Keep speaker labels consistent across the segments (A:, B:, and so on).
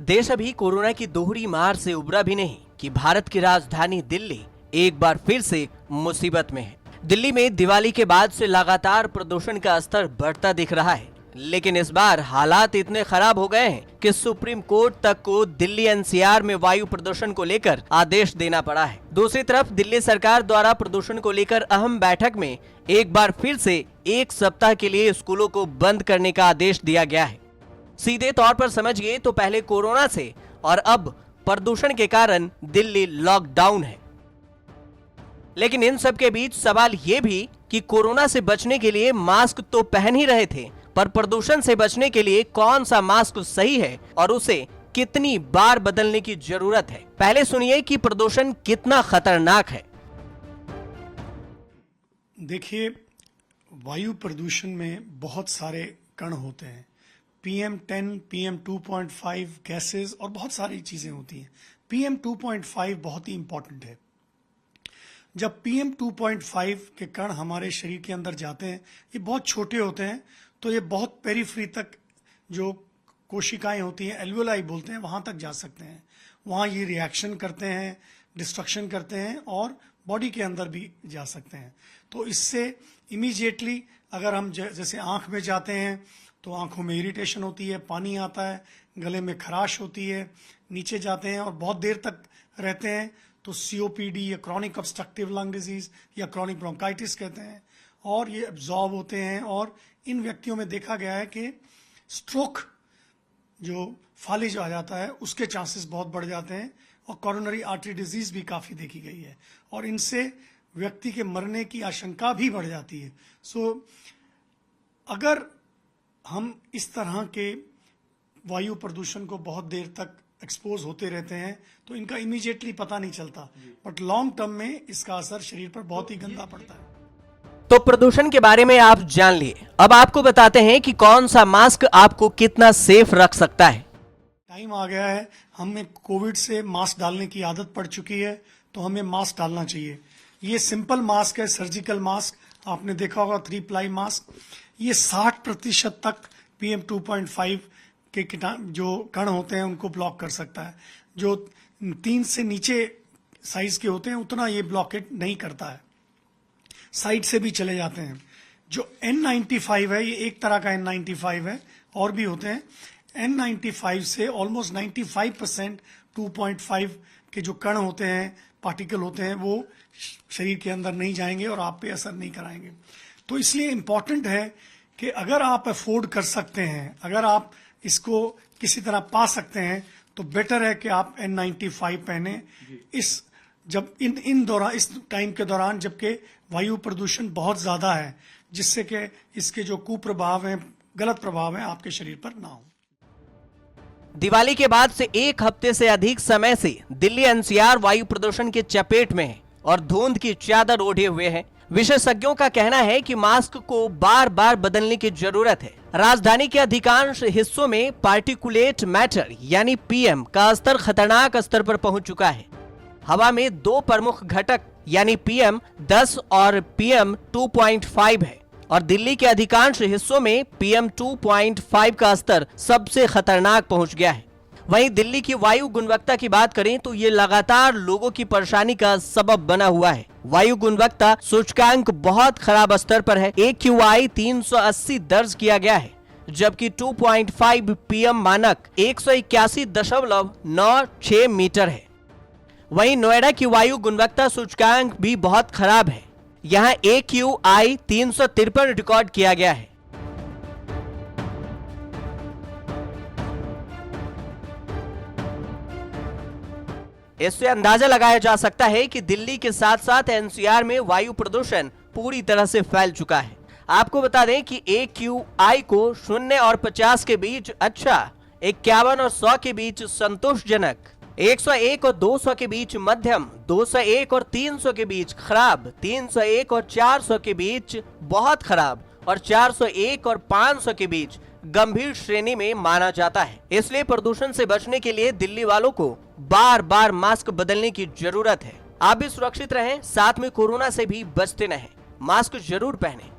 A: देश अभी कोरोना की दोहरी मार से उबरा भी नहीं कि भारत की राजधानी दिल्ली एक बार फिर से मुसीबत में है। दिल्ली में दिवाली के बाद से लगातार प्रदूषण का स्तर बढ़ता दिख रहा है, लेकिन इस बार हालात इतने खराब हो गए हैं कि सुप्रीम कोर्ट तक को दिल्ली एनसीआर में वायु प्रदूषण को लेकर आदेश देना पड़ा है। दूसरी तरफ दिल्ली सरकार द्वारा प्रदूषण को लेकर अहम बैठक में एक बार फिर से 1 सप्ताह के लिए स्कूलों को बंद करने का आदेश दिया गया है। सीधे तौर पर समझिए तो पहले कोरोना से और अब प्रदूषण के कारण दिल्ली लॉकडाउन है। लेकिन इन सब के बीच सवाल ये भी कि कोरोना से बचने के लिए मास्क तो पहन ही रहे थे, पर प्रदूषण से बचने के लिए कौन सा मास्क सही है और उसे कितनी बार बदलने की जरूरत है। पहले सुनिए कि प्रदूषण कितना खतरनाक है।
B: देखिए, वायु प्रदूषण में बहुत सारे कण होते हैं। PM10, PM2.5 गैसेस और बहुत सारी चीजें होती हैं। PM2.5 बहुत ही इंपॉर्टेंट है। जब PM2.5 के कण हमारे शरीर के अंदर जाते हैं, ये बहुत छोटे होते हैं, तो ये बहुत पेरिफेरी तक जो कोशिकाएं होती हैं, एल्वियोलाई बोलते हैं, वहां तक जा सकते हैं। वहां ये रिएक्शन करते हैं, डिस्ट्रक्शन करते हैं और बॉडी के अंदर भी जा सकते हैं। तो इससे इमीडिएटली अगर हम जैसे आंख में जाते हैं तो आंखों में इरिटेशन होती है, पानी आता है, गले में खराश होती है। नीचे जाते हैं और बहुत देर तक रहते हैं तो COPD या क्रॉनिक ऑब्स्ट्रक्टिव लंग डिजीज या क्रॉनिक ब्रोंकाइटिस कहते हैं, और ये एब्जॉर्ब होते हैं। और इन व्यक्तियों में देखा गया है कि स्ट्रोक जो फालिज आ जाता है उसके चांसेस बहुत बढ़ जाते हैं, और कोरोनरी आर्टरी डिजीज भी काफ़ी देखी गई है, और इनसे व्यक्ति के मरने की आशंका भी बढ़ जाती है। अगर हम इस तरह के वायु प्रदूषण को बहुत देर तक एक्सपोज होते रहते हैं तो इनका इमीडिएटली पता नहीं चलता, बट लॉन्ग टर्म में इसका असर शरीर पर बहुत ही गंदा पड़ता है।
A: तो प्रदूषण के बारे में आप जान लिए, अब आपको बताते हैं कि कौन सा मास्क आपको कितना सेफ रख सकता है।
B: टाइम आ गया है, हमें कोविड से मास्क डालने की आदत पड़ चुकी है, तो हमें मास्क डालना चाहिए। ये सिंपल मास्क है, सर्जिकल मास्क, आपने देखा होगा 3 प्लाई मास्क। ये 60% तक PM2.5 के जो कण होते हैं उनको ब्लॉक कर सकता है। जो 3 से नीचे साइज के होते हैं उतना ये ब्लॉकेट नहीं करता है, साइड से भी चले जाते हैं। जो N95 है, ये एक तरह का N95 है, और भी होते हैं। N95 से ऑलमोस्ट 95% 2.5 के जो कण होते हैं, पार्टिकल होते हैं, वो शरीर के अंदर नहीं जाएंगे और आप पे असर नहीं कराएंगे। तो इसलिए इम्पॉर्टेंट है कि अगर आप अफोर्ड कर सकते हैं, अगर आप इसको किसी तरह पा सकते हैं, तो बेटर है कि आप N95 पहने। इस टाइम के दौरान जबकि वायु प्रदूषण बहुत ज्यादा है, जिससे कि इसके जो कुप्रभाव हैं, गलत प्रभाव हैं, आपके शरीर पर ना हो।
A: दिवाली के बाद से 1 हफ्ते से अधिक समय से दिल्ली एनसीआर वायु प्रदूषण के चपेट में है और धुंध की चादर ओढ़े हुए है। विशेषज्ञों का कहना है कि मास्क को बार बार बदलने की जरूरत है। राजधानी के अधिकांश हिस्सों में पार्टिकुलेट मैटर यानी PM का स्तर खतरनाक स्तर पर पहुंच चुका है। हवा में 2 प्रमुख घटक यानी PM10 और PM2.5 है, और दिल्ली के अधिकांश हिस्सों में PM2.5 का स्तर सबसे खतरनाक पहुंच गया है। वहीं दिल्ली की वायु गुणवत्ता की बात करें तो ये लगातार लोगों की परेशानी का सबब बना हुआ है। वायु गुणवत्ता सूचकांक बहुत खराब स्तर पर है। AQI 380 दर्ज किया गया है, जबकि 2.5 PM मानक 181.96 मीटर है। वहीं नोएडा की वायु गुणवत्ता सूचकांक भी बहुत खराब है। यहाँ AQI 353 रिकॉर्ड किया गया है। इससे अंदाजा लगाया जा सकता है कि दिल्ली के साथ साथ एनसीआर में वायु प्रदूषण पूरी तरह से फैल चुका है। आपको बता दें कि AQI को 0 और 50 के बीच अच्छा, 51 और 100 के बीच संतोषजनक, 101 और 200 के बीच मध्यम, 201 और 300 के बीच खराब, 301 और 400 के बीच बहुत खराब, और 401 और 500 के बीच गंभीर श्रेणी में माना जाता है। इसलिए प्रदूषण से बचने के लिए दिल्ली वालों को बार बार मास्क बदलने की जरूरत है। आप भी सुरक्षित रहें, साथ में कोरोना से भी बचते रहें। मास्क जरूर पहनें।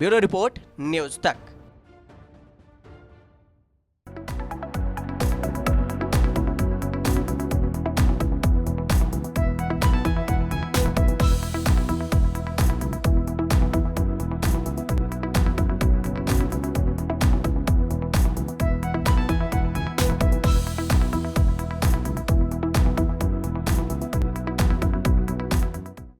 A: ब्यूरो रिपोर्ट, न्यूज तक।